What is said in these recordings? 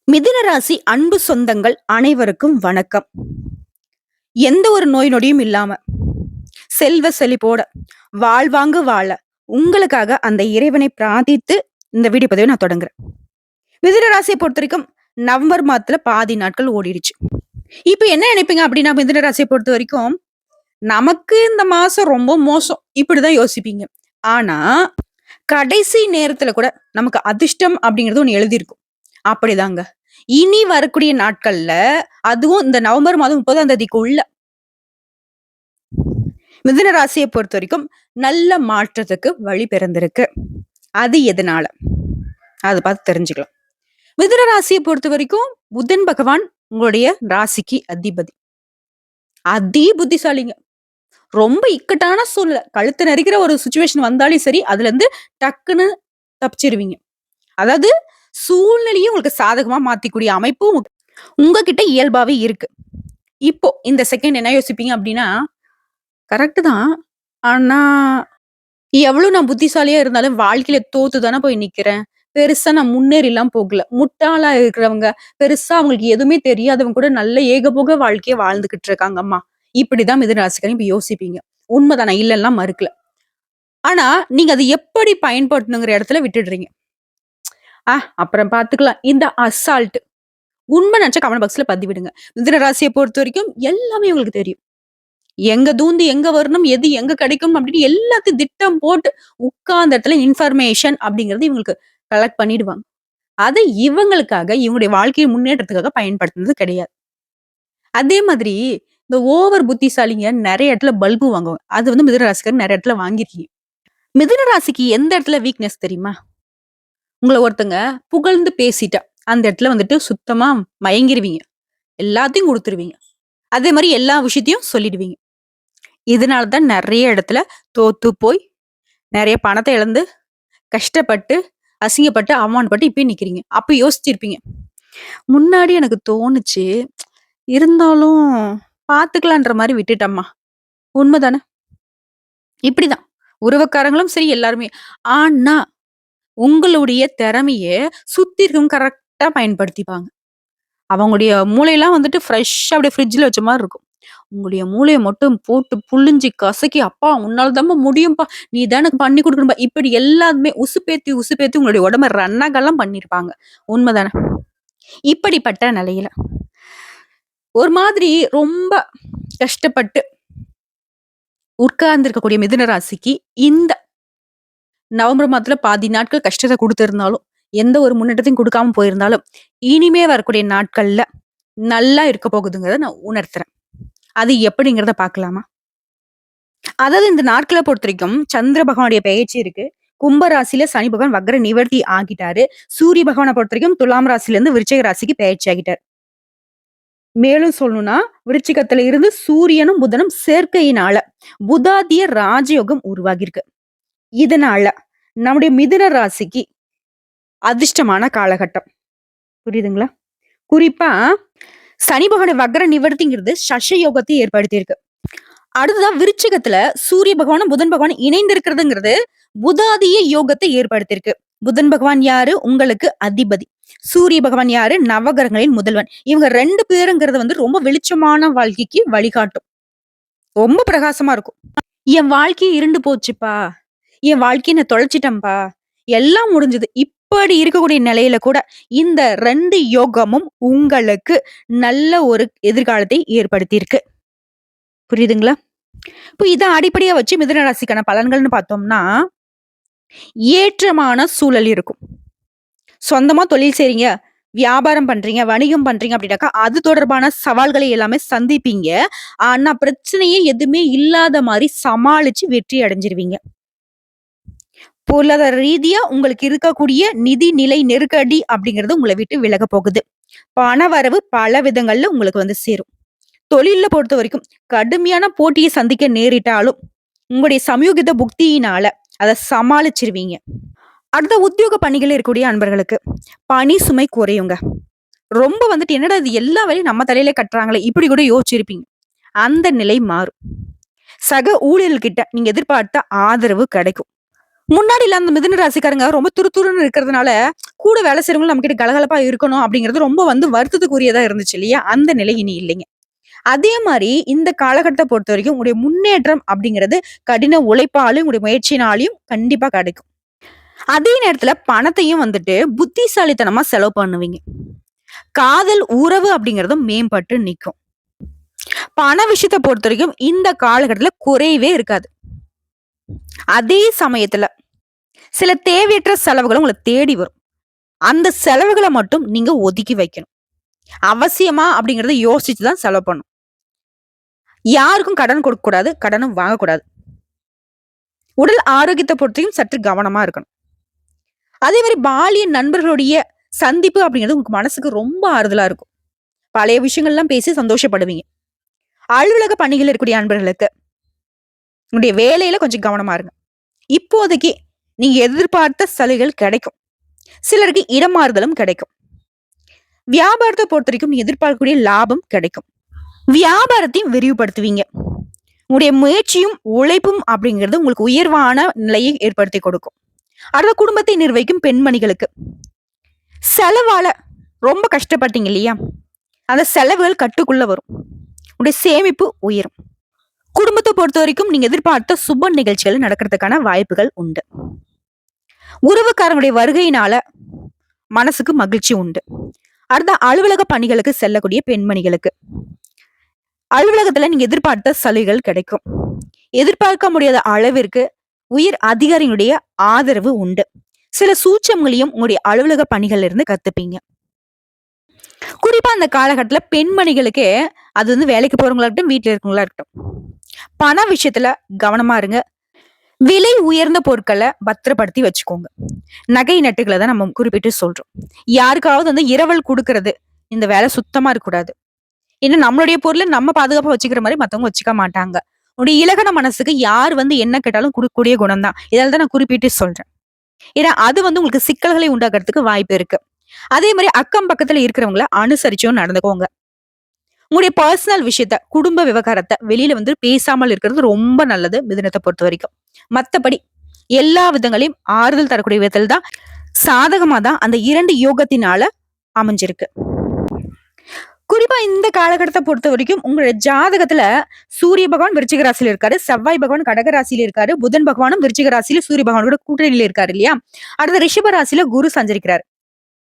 மிதுன ராசி அன்பு சொந்தங்கள் அனைவருக்கும் வணக்கம். எந்த ஒரு நோய் நொடியும் இல்லாம செல்வ செழிப்போட வாழ்வாங்கு வாழ உங்களுக்காக அந்த இறைவனை பிரார்த்தித்து இந்த வீடியோ பதிவை நான் தொடங்குறேன். மிதுன ராசியை பொறுத்த வரைக்கும் நவம்பர் மாதத்துல பாதி நாட்கள் ஓடிடுச்சு. இப்ப என்ன நினைப்பீங்க அப்படின்னா, மிதுன ராசியை பொறுத்த வரைக்கும் நமக்கு இந்த மாசம் ரொம்ப மோசம் இப்படிதான் யோசிப்பீங்க. ஆனா கடைசி நேரத்துல கூட நமக்கு அதிர்ஷ்டம் அப்படிங்கிறது ஒண்ணு எழுதியிருக்கும். அப்படிதாங்க. இனி வரக்கூடிய நாட்கள்ல, அதுவும் இந்த நவம்பர் மாதம் 30ஆம் தேதிக்குள்ள மிதுன ராசியை பொறுத்தவரைக்கும் நல்ல மாற்றத்துக்கு வழி பிறந்திருக்கு. அது எதனால? அத பார்த்து தெரிஞ்சுக்கலாம். மிதுன ராசியை பொறுத்தவரைக்கும் புதன் பகவான் உங்களுடைய ராசிக்கு அதிபதி. அதி புத்திசாலிங்க. ரொம்ப இக்கட்டான சூழ்நிலை, கழுத்து நெரிக்கிற ஒரு சிச்சுவேஷன் வந்தாலும் சரி, அதுலருந்து டக்குன்னு தப்பிச்சிருவீங்க. அதாவது சூழ்நிலையும் உங்களுக்கு சாதகமா மாத்திக்கூடிய அமைப்பு உங்ககிட்ட இயல்பாவே இருக்கு. இப்போ இந்த செகண்ட் என்ன யோசிப்பீங்க அப்படின்னா, கரெக்ட் தான். ஆனா, எவ்வளவு நான் புத்திசாலியா இருந்தாலும் வாழ்க்கையில தோத்து தானே போய் நிக்கிறேன். பெருசா நான் முன்னேறிலாம் போகல. முட்டாளா இருக்கிறவங்க, பெருசா அவங்களுக்கு எதுவுமே தெரியாதவங்க கூட நல்ல ஏகபோக வாழ்க்கைய வாழ்ந்துகிட்டு இருக்காங்கம்மா. இப்படிதான் மிதுன ராசிக்காரங்க இப்ப யோசிப்பீங்க. உண்மைதான், நான் இல்லன்னுலாம் மறுக்கல. ஆனா, நீங்க அத எப்படி பயன்படுத்தணுங்கிற இடத்துல விட்டுடுறீங்க. அப்புறம் பார்த்துக்கலாம். இந்த அசால்ட். உண்மை நினைச்சா கமெண்ட் பாக்ஸ்ல பதிவிடுங்க. மிதுன ராசியை பொறுத்தவரைக்கும் எல்லாமே உங்களுக்கு தெரியும். எங்க தூண்டி எங்க வரணும், எது எங்க கிடைக்கும் அப்படின்னு எல்லாத்தையும் திட்டம் போட்டு உட்கார்ந்த இடத்துல இன்ஃபர்மேஷன் அப்படிங்கிறது இவங்களுக்கு கலெக்ட் பண்ணிடுவாங்க. அதை இவங்களுக்காக, இவங்களுடைய வாழ்க்கை முன்னேற்றத்துக்காக பயன்படுத்துனது கிடையாது. அதே மாதிரி இந்த ஓவர் புத்திசாலிங்க நெறைய இடத்துல பல்பு வாங்குவாங்க. அது வந்து மிதுன ராசிக்காரர் நெறைய இடத்துல வாங்கியிருக்கீங்க. மிதுன ராசிக்கு எந்த இடத்துல வீக்னஸ் தெரியுமா? உங்கள ஒருத்தங்க புகழ்ந்து பேசிட்டா, அந்த இடத்துல வந்துட்டு சுத்தமா மயங்கிருவீங்க. எல்லாத்தையும் குடுத்துருவீங்க. அதே மாரி எல்லா விஷயத்தையும் சொல்லிடுவீங்க. இதனால தான் நெறைய இடத்துல தோத்து போய், நெறைய பணத்த இழந்து, கஷ்டப்பட்டு, அசிங்கப்பட்டு, அவமானப்பட்டு இப்பயே நிக்கிறீங்க. அப்ப யோசிச்சிருப்பீங்க. முன்னாடி எனக்கு தோணுச்சு. இருந்தாலும் பாத்துக்கலான்ற மாரி விட்டுட்டம்மா. உண்மதானே? இப்படிதான். உறவுக்காரங்களும் சரி எல்லாருமே. ஆனா, உங்களுடைய திறமைய சுத்தி இருக்கவங்க கரெக்ட்டா பயன்படுத்திப்பாங்க. அவங்களுடைய மூளையெல்லாம் வந்துட்டு ஃப்ரெஷ்ஷா அப்படியே ஃப்ரிட்ஜ்ல வச்ச மாரி இருக்கும். உங்களுடைய மூளைய மட்டும் போட்டு புழிஞ்சு கசக்கி, "அப்பா உன்னால தாம்மா முடியும்பா. நீ தான் எனக்கு பண்ணி குடுக்கணும்பா." இப்படி எல்லாமே உசுப்பேத்தி, உசுப்பேத்தி உங்களுடைய உடம்ப ரன்னகலம் பண்ணியிருப்பாங்க. உண்மதானே? இப்படிப்பட்ட நிலையில, ஒரு மாதிரி ரொம்ப கஷ்டப்பட்டு உட்கார்ந்திருக்கக்கூடிய மிதுன ராசிக்கு, இந்த நவம்பர் மாதத்துல பாதி நாட்கள் கஷ்டத்த குடுத்திருந்தாலும், எந்த ஒரு முன்னேற்றத்தையும் குடுக்காம போயிருந்தாலும், இனிமே வரக்கூடிய நாட்கள்ல நல்லா இருக்க போகுதுங்கிறத நான் உணர்த்துறேன். அது எப்படிங்கிறத பார்க்கலாமா? அதாவது இந்த நாட்கள பொறுத்தவரைக்கும் சந்திர பகவானுடைய பெயர்ச்சி இருக்கு. கும்ப ராசியில சனி பகவான் வக்ர நிவர்த்தி ஆகிட்டாரு. சூரிய பகவான பொறுத்தவரைக்கும் துலாம் ராசியிலிருந்து விருச்சிக ராசிக்கு பெயர்ச்சி ஆகிட்டார். மேலும் சொல்லணும்னா, விருச்சிகத்துல இருந்து சூரியனும், புதனும் சேர்க்கையினால புதாதிய ராஜயோகம் உருவாகியிருக்கு. இதனால நம்முடைய மிதுன ராசிக்கு அதிர்ஷ்டமான காலகட்டம். புரியுதுங்களா? குறிப்பா சனி பகவானுடைய வக்ர நிவர்த்திங்கிறது சஷ யோகத்தை ஏற்படுத்தியிருக்கு. அடுத்ததா விருச்சிகத்துல சூரிய பகவானும், புதன் பகவானும் இணைந்து இருக்கிறதுங்கிறது புதாதிய யோகத்தை ஏற்படுத்தியிருக்கு. புதன் பகவான் யாரு? உங்களுக்கு அதிபதி. சூரிய பகவான் யாரு? நவகிரகங்களின் முதல்வன். இவங்க 2 பேருங்கிறது வந்து ரொம்ப வெளிச்சமான வாழ்க்கைக்கு வழிகாட்டும். ரொம்ப பிரகாசமா இருக்கும். என் வாழ்க்கையே இருண்டு போச்சுப்பா. என் வாழ்க்கைய நான் தொலைச்சிட்டேன்ப்பா. எல்லாம் முடிஞ்சது. இப்படி இருக்கக்கூடிய நிலையில கூட இந்த 2 யோகமும் உங்களுக்கு நல்ல ஒரு எதிர்காலத்தை ஏற்படுத்தியிருக்கு. புரியுதுங்களா? இப்போ இத அடிப்படையா வச்சு மிதுன ராசிக்கான பலன்கள்னு பார்த்தோம்னா, ஏற்றமான சூழல் இருக்கும். சொந்தமா தொழில் செய்றீங்க, வியாபாரம் பண்றீங்க, வணிகம் பண்றீங்க அப்படின்னாக்கா, அது தொடர்பான சவால்களை எல்லாமே சந்திப்பீங்க. ஆனா பிரச்சனையே எதுவுமே இல்லாத மாரி சமாளிச்சு வெற்றி அடைஞ்சிருவீங்க. பொருளாதார ரீதியா உங்களுக்கு இருக்கக்கூடிய நிதி நிலை நெருக்கடி அப்படிங்கிறது உங்கள விட்டு விலக போகுது. பண வரவு பல விதங்கள்ல உங்களுக்கு வந்து சேரும். தொழில்ல பொறுத்தவரைக்கும் கடுமையான போட்டிய சந்திக்க நேரிட்டாலும், உங்களுடைய சமயோகித புக்தியினால அத சமாளிச்சிருவீங்க. அடுத்த உத்தியோக பணிகள்ல இருக்கக்கூடிய அன்பர்களுக்கு பணி சுமை குறையுங்க. ரொம்ப வந்துட்டு என்னடா இது எல்லா வேலையும் நம்ம தலையில கட்டுறாங்களே! இப்படி கூட யோசிச்சிருப்பீங்க. அந்த நிலை மாறும். சக ஊழியர்கள்கிட்ட நீங்க எதிர்பார்த்த ஆதரவு கிடைக்கும். முன்னாடிலாம் அந்த மிதுன ராசிக்காரங்க ரொம்ப துருதுருன்னு இருக்கிறதுனால, கூட வேலை செய்றவங்களும் நம்ம கிட்ட கலகலப்பா இருக்கணும் அப்படிங்கிறது ரொம்ப வந்து வருத்தத்துக்குரியதா இருந்துச்சு இல்லையா? அந்த நிலை இனி இல்லைங்க. அதே மாரி இந்த காலகட்டத்த பொறுத்தவரைக்கும் உங்களுடைய முன்னேற்றம் அப்படிங்கிறது கடின உழைப்பாலும், உங்களுடைய முயற்சியினாலயும் கண்டிப்பா கிடைக்கும். அதே நேரத்துல பணத்தையும் வந்துட்டு புத்திசாலித்தனமா செலவு பண்ணுவீங்க. காதல், உறவு அப்படிங்கிறதும் மேம்பட்டு நிக்கும். பண விஷயத்த பொறுத்தவரைக்கும் இந்த காலகட்டத்துல குறைவே இருக்காது. அதே சமயத்துல சில தேவையற்ற செலவுகள் உங்கள தேடி வரும். அந்த செலவுகள மட்டும் நீங்க ஒதுக்கி வைக்கணும். அவசியமா அப்படிங்கிறத யோசிச்சு தான் செலவு பண்ணணும். யாருக்கும் கடன் கொடுக்கக்கூடாது. கடனும் வாங்கக்கூடாது. உடல் ஆரோக்கியத்த பொறுத்தையும் சற்று கவனமா இருக்கணும். அதே மாரி பாலிய நண்பர்களுடைய சந்திப்பு அப்படிங்கிறது உங்க மனசுக்கு ரொம்ப ஆறுதலா இருக்கும். பழைய விஷயங்கள்லாம் பேசி சந்தோஷப்படுவீங்க. அலுவலக பணிகள் இருக்கக்கூடிய நண்பர்களுக்கு உங்களுடைய வேலையில கொஞ்சம் கவனமா இருங்க. இப்போதைக்கு நீங்க எதிர்பார்த்த சலுகைகள் கிடைக்கும். சிலருக்கு இடமாறுதலும் கிடைக்கும். வியாபாரத்த பொறுத்தவரைக்கும் நீங்க எதிர்பார்க்கக்கூடிய லாபம் கிடைக்கும். வியாபாரத்தையும் விரிவுபடுத்துவீங்க. உங்களுடைய முயற்சியும், உழைப்பும் அப்படிங்கிறது உங்களுக்கு உயர்வான நிலையை ஏற்படுத்தி கொடுக்கும். அடுத்த குடும்பத்தை நிர்வகிக்கும் பெண்மணிகளுக்கு செலவால ரொம்ப கஷ்டப்பட்டீங்க இல்லையா? அந்த செலவுகள் கட்டுக்குள்ள வரும். உங்களுடைய சேமிப்பு உயரும். குடும்பத்தை பொறுத்த வரைக்கும் நீங்க எதிர்பார்த்த சுப நிகழ்ச்சிகள் நடக்கிறதுக்கான வாய்ப்புகள் உண்டு. உறவுக்காரங்களுடைய வருகையினால மனசுக்கு மகிழ்ச்சி உண்டு. அடுத்த அலுவலக பணிகளுக்கு செல்லக்கூடிய பெண்மணிகளுக்கு அலுவலகத்துல நீங்க எதிர்பார்த்த சலுகைகள் கிடைக்கும். எதிர்பார்க்க முடியாத அளவிற்கு உயர் அதிகாரிகளுடைய ஆதரவு உண்டு. சில சூட்சங்களையும் உங்களுடைய அலுவலக பணிகள்ல இருந்து கத்துப்பீங்க. குறிப்பா அந்த காலகட்டத்துல பெண்மணிகளுக்கு அது வந்து வேலைக்கு போறவங்களா இருக்கட்டும், வீட்டுல இருக்கவங்களா இருக்கட்டும், பண விஷயத்துல கவனமா இருங்க. விலை உயர்ந்த பொருட்களை பத்திரப்படுத்தி வச்சுக்கோங்க. நகை நட்டுகளை தான் நம்ம குறிப்பிட்டு சொல்றோம். யாருக்காவது வந்து இரவல் கொடுக்கறது இந்த வேலை சுத்தமா இருக்கக்கூடாது. ஏன்னா நம்மளுடைய பொருளை நம்ம பாதுகாப்பா வச்சுக்கிற மாதிரி மத்தவங்க வச்சுக்க மாட்டாங்க. உடைய இலகன மனசுக்கு யார் வந்து என்ன கேட்டாலும் கொடுக்கக்கூடிய குணம் தான். இதால தான் நான் குறிப்பிட்டு சொல்றேன். ஏன்னா அது வந்து உங்களுக்கு சிக்கல்களை உண்டாக்குறதுக்கு வாய்ப்பு இருக்கு. அதே மாதிரி அக்கம் பக்கத்துல இருக்கிறவங்கள அனுசரிச்சும் நடந்துக்கோங்க. உங்களுடைய பர்சனல் விஷயத்த, குடும்ப விவகாரத்தை வெளியில வந்து பேசாமல் இருக்கிறது ரொம்ப நல்லது மிதுனத்தை பொறுத்த வரைக்கும். மத்தபடி எல்லா விதங்களையும் ஆறுதல் தரக்கூடிய விதத்தில் தான் சாதகமா தான் அந்த 2 யோகத்தினால அமைஞ்சிருக்கு. குறிப்பா இந்த காலகட்டத்தை பொறுத்த வரைக்கும் உங்களுடைய ஜாதகத்துல சூரிய பகவான் விருச்சிக ராசியில இருக்காரு, செவ்வாய் பகவான் கடக ராசியில இருக்காரு, புதன் பகவானும் விருச்சிக ராசியில சூரிய பகவானோட கூட்டணியில இருக்காரு இல்லையா? அடுத்த ரிஷப ராசியில குரு சஞ்சரிக்கிறார்.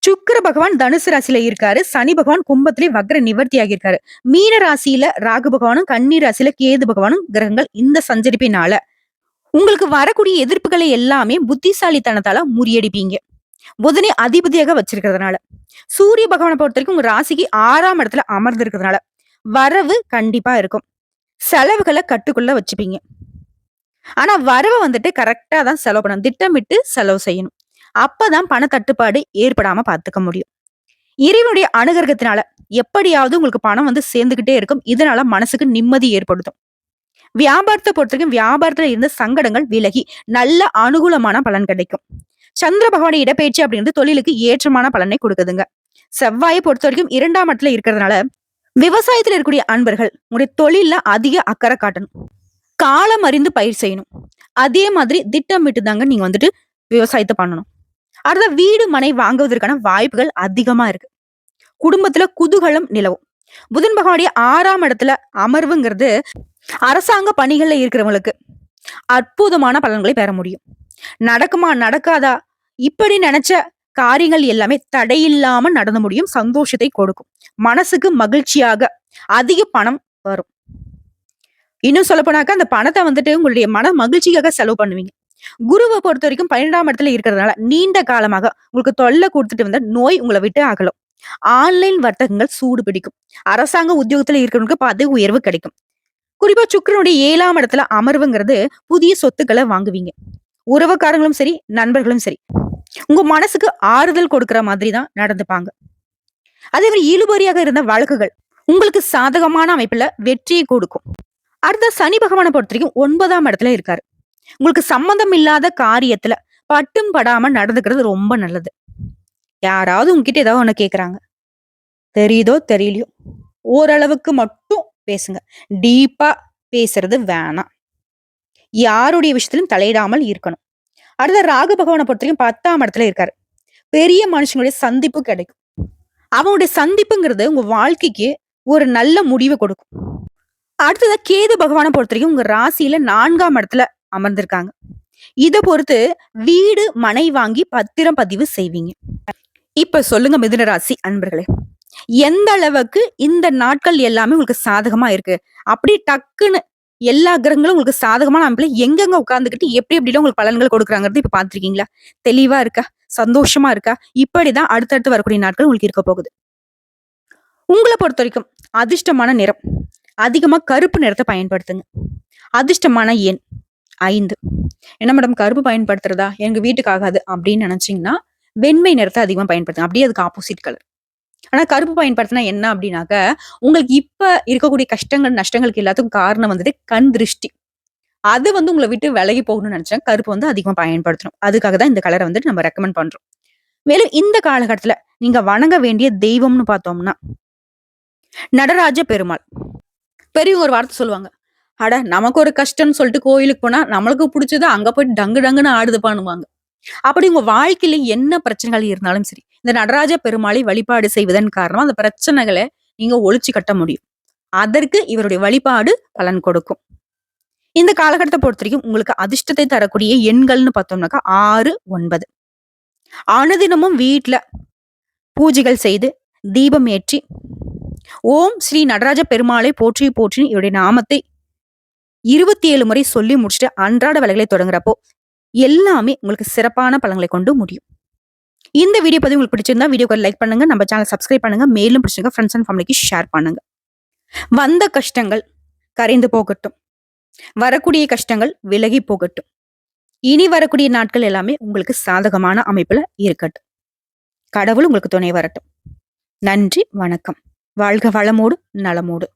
சுக்கிர பகவான் தனுசு ராசியில இருக்காரு, சனி பகவான் கும்பத்திலே வக்ர நிவர்த்தி ஆகியிருக்காரு. மீன ராசியில ராகு பகவானும், கன்னி ராசியில கேது பகவானும் கிரகங்கள் இந்த சஞ்சரிப்பினால உங்களுக்கு வரக்கூடிய எதிர்ப்புகளை எல்லாமே புத்திசாலித்தனத்தால முறியடிப்பீங்க. புதனை அதிபதியாக வச்சிருக்கிறதுனால சூரிய பகவானை பொறுத்த வரைக்கும் உங்க ராசிக்கு 6ஆம் இடத்துல அமர்ந்திருக்கிறதுனால வரவு கண்டிப்பா இருக்கும். செலவுகளை கட்டுக்குள்ள வச்சுப்பீங்க. ஆனா வரவை வந்துட்டு கரெக்டா தான் செலவு பண்ணணும். திட்டமிட்டு செலவு செய்யணும். அப்பதான் பண தட்டுப்பாடு ஏற்படாம பாத்துக்க முடியும். இறைவனுடைய அனுகிரகத்தினால எப்படியாவது உங்களுக்கு பணம் வந்து சேர்ந்துகிட்டே இருக்கும். இதனால மனசுக்கு நிம்மதி ஏற்படுத்தும். வியாபாரத்தை பொறுத்த வரைக்கும் வியாபாரத்துல இருந்த சங்கடங்கள் விலகி நல்ல அனுகூலமான பலன் கிடைக்கும். சந்திர பகவான இடப்பெயர்ச்சி அப்படிங்கிறது தொழிலுக்கு ஏற்றமான பலனை கொடுக்குதுங்க. செவ்வாயை பொறுத்த வரைக்கும் 2ஆம் இடத்துல இருக்கிறதுனால விவசாயத்துல இருக்கக்கூடிய அன்பர்கள் உங்களுடைய தொழில்ல அதிக அக்கறை காட்டணும். காலம் அறிந்து பயிர் செய்யணும். அதே மாதிரி திட்டமிட்டு தாங்க நீங்க வந்துட்டு விவசாயத்தை பண்ணணும். அடுத்த வீடு மனை வாங்குவதற்கான வாய்ப்புகள் அதிகமா இருக்கு. குடும்பத்துல குதூகலம் நிலவும். புதன் பகவானுடைய 6ஆம் இடத்துல அமர்வுங்கிறது அரசாங்க பணிகள்ல இருக்கிறவங்களுக்கு அற்புதமான பலன்களை பெற முடியும். நடக்குமா நடக்காதா இப்படி நினைச்ச காரியங்கள் எல்லாமே தடையில்லாம நடந்து முடியும். சந்தோஷத்தை கொடுக்கும். மனசுக்கு மகிழ்ச்சியாக அதிக பணம் வரும். இன்னும் சொல்ல போனாக்கா அந்த பணத்தை வந்துட்டு உங்களுடைய மன மகிழ்ச்சிக்காக செலவு பண்ணுவீங்க. குருவை பொறுத்த வரைக்கும் 12ஆம் இடத்துல இருக்கிறதுனால நீண்ட காலமாக உங்களுக்கு தொல்லை கொடுத்துட்டு வந்த நோய் உங்களை விட்டு அகலும். ஆன்லைன் வர்த்தகங்கள் சூடு பிடிக்கும். அரசாங்க உத்தியோகத்துல இருக்கிறவங்களுக்கு பதவி உயர்வு கிடைக்கும். குறிப்பா சுக்கிரனுடைய 7ஆம் இடத்துல அமர்வுங்கிறது புதிய சொத்துக்களை வாங்குவீங்க. உறவுக்காரங்களும் சரி, நண்பர்களும் சரி, உங்க மனசுக்கு ஆறுதல் கொடுக்கிற மாதிரி தான் நடந்துப்பாங்க. அதே மாதிரி இழுபறியாக இருந்த வழக்குகள் உங்களுக்கு சாதகமான அமைப்புல வெற்றியை கொடுக்கும். அடுத்த சனி பகவானை பொறுத்த வரைக்கும் 9ஆம் இடத்துல இருக்காரு. உங்களுக்கு சம்பந்தம் இல்லாத காரியத்துல பட்டும் படாம நடந்துக்கிறது ரொம்ப நல்லது. யாராவது உங்ககிட்ட ஏதாவது ஒண்ணு கேக்குறாங்க, தெரியுதோ தெரியலையோ ஓரளவுக்கு மட்டும் பேசுங்க. டீப்பா பேசுறது வேணாம். யாருடைய விஷயத்திலும் தலையிடாமல் இருக்கணும். அடுத்த ராகு பகவானை பொறுத்த வரைக்கும் 10ஆம் இடத்துல இருக்காரு. பெரிய மனுஷங்களுடைய சந்திப்பு கிடைக்கும். அவனுடைய சந்திப்புங்கிறது உங்க வாழ்க்கைக்கு ஒரு நல்ல முடிவை கொடுக்கும். அடுத்ததா கேது பகவானை பொறுத்த வரைக்கும் உங்க ராசியில 4ஆம் இடத்துல அமர்ந்திருக்காங்க. இத பொறுத்து வீடு, மனை வாங்கி பத்திரம் பதிவு செய்வீங்க. இப்ப சொல்லுங்க மிதுன ராசி அன்பர்களே, எந்த அளவுக்கு இந்த நாட்கள் எல்லாமே உங்களுக்கு சாதகமா இருக்கு? அப்படி டக்குன்னு எல்லா கிரகங்களும் உங்களுக்கு சாதகமான அமைப்புல எங்கெங்க உட்கார்ந்துகிட்டு எப்படி எப்படிலாம் உங்களுக்கு பலன்கள் கொடுக்குறாங்கிறது இப்ப பார்த்திருக்கீங்களா? தெளிவா இருக்கா? சந்தோஷமா இருக்கா? இப்படிதான் அடுத்தடுத்து வரக்கூடிய நாட்கள் உங்களுக்கு இருக்க போகுது. உங்களை பொறுத்த வரைக்கும் அதிர்ஷ்டமான நிறம் அதிகமா கருப்பு நிறத்தை பயன்படுத்துங்க. அதிர்ஷ்டமான எண் 5. என்ன மேடம் கருப்பு பயன்படுத்துறதா? எங்க வீட்டுக்கு ஆகாது அப்படின்னு நினைச்சீங்கன்னா, வெண்மை நிறத்தை அதிகமா பயன்படுத்துங்க. அப்படியே அதுக்கு ஆப்போசிட் கலர். ஆனா கருப்பு பயன்படுத்தினா என்ன அப்படின்னாக்க, உங்களுக்கு இப்ப இருக்கக்கூடிய கஷ்டங்கள், நஷ்டங்களுக்கு எல்லாத்துக்கும் காரணம் வந்துட்டு கண் திருஷ்டி. அது உங்கள விட்டு விலகி போகணும்னு நினைச்சா கருப்பு அதிகமா பயன்படுத்தணும். அதுக்காக தான் இந்த கலரை நம்ம ரெக்கமெண்ட் பண்றோம். மேலும் இந்த காலகட்டத்துல நீங்க வணங்க வேண்டிய தெய்வம்னு பார்த்தோம்னா, நடராஜ பெருமாள். பெரியவங்க ஒரு வார்த்தை சொல்லுவாங்க. அட நமக்கு ஒரு கஷ்டம்னு சொல்லிட்டு கோயிலுக்கு போனா நம்மளுக்கு பிடிச்சது அங்க போய் டங்கு டங்குன்னு ஆடுதுப்பானுவாங்க. அப்படி உங்க வாழ்க்கையில என்ன பிரச்சனைகள் இருந்தாலும் சரி, இந்த நடராஜ பெருமாளை வழிபாடு செய்வதன் காரணமா அந்த பிரச்சனைகளை நீங்க ஒழிச்சு கட்ட முடியும். அதற்கு இவருடைய வழிபாடு பலன் கொடுக்கும். இந்த காலகட்டத்தை பொறுத்த வரைக்கும் உங்களுக்கு அதிர்ஷ்டத்தை தரக்கூடிய எண்கள்னு பார்த்தோம்னாக்கா 6, 9. அனுதினமும் வீட்டுல பூஜைகள் செய்து தீபம் ஏற்றி ஓம் ஸ்ரீ நடராஜ பெருமாளை போற்றி போற்றி இவருடைய நாமத்தை 27 முறை சொல்லி முடிச்சுட்டு அன்றாட வேலைகளை தொடங்குறப்போ எல்லாமே உங்களுக்கு சிறப்பான பலன்களை கொண்டு முடியும். இந்த வீடியோ பதிவு உங்களுக்கு பிடிச்சிருந்தா வீடியோக்கு லைக் பண்ணுங்க, நம்ம சேனல் சப்ஸ்கிரைப் பண்ணுங்க, மேலும் பிடிச்சிருங்க ஃப்ரெண்ட்ஸ் அண்ட் ஃபேமிலிக்கு ஷேர் பண்ணுங்க. வந்த கஷ்டங்கள் கரைந்து போகட்டும், வரக்கூடிய கஷ்டங்கள் விலகி போகட்டும். இனி வரக்கூடிய நாட்கள் எல்லாமே உங்களுக்கு சாதகமான அமைப்புல இருக்கட்டும். கடவுள் உங்களுக்கு துணை வரட்டும். நன்றி, வணக்கம். வாழ்க வளமோடு நலமோடு.